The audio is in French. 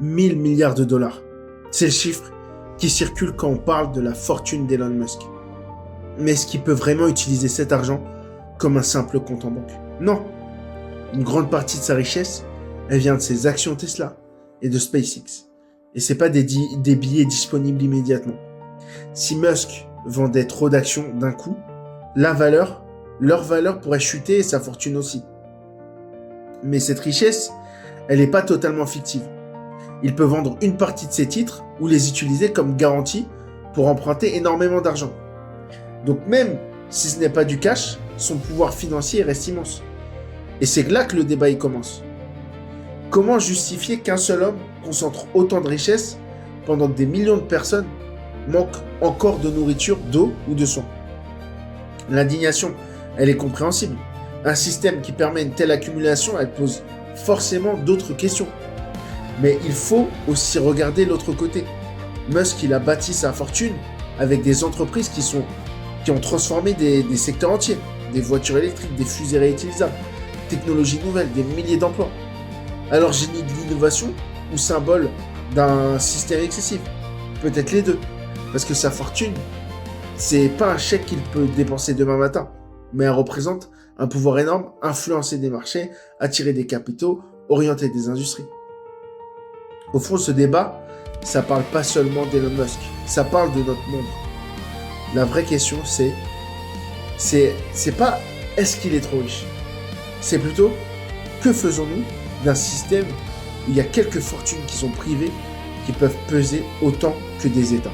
1000 milliards de dollars. C'est le chiffre qui circule quand on parle de la fortune d'Elon Musk. Mais est-ce qu'il peut vraiment utiliser cet argent comme un simple compte en banque? Non. Une grande partie de sa richesse, elle vient de ses actions Tesla et de SpaceX. Et c'est pas des billets disponibles immédiatement. Si Musk vendait trop d'actions d'un coup, leur valeur pourrait chuter et sa fortune aussi. Mais cette richesse, elle n'est pas totalement fictive. Il peut vendre une partie de ses titres ou les utiliser comme garantie pour emprunter énormément d'argent. Donc même si ce n'est pas du cash, son pouvoir financier reste immense. Et c'est là que le débat y commence. Comment justifier qu'un seul homme concentre autant de richesses pendant que des millions de personnes manquent encore de nourriture, d'eau ou de soins? L'indignation, elle est compréhensible. Un système qui permet une telle accumulation, elle pose forcément d'autres questions. Mais il faut aussi regarder l'autre côté. Musk, il a bâti sa fortune avec des entreprises qui ont transformé des secteurs entiers. Des voitures électriques, des fusées réutilisables, technologies nouvelles, des milliers d'emplois. Alors génie de l'innovation ou symbole d'un système excessif? Peut-être les deux. Parce que sa fortune, c'est pas un chèque qu'il peut dépenser demain matin, mais elle représente un pouvoir énorme, influencer des marchés, attirer des capitaux, orienter des industries. Au fond, ce débat, ça parle pas seulement d'Elon Musk, ça parle de notre monde. La vraie question, c'est pas est-ce qu'il est trop riche? C'est plutôt que faisons-nous d'un système où il y a quelques fortunes qui sont privées qui peuvent peser autant que des États?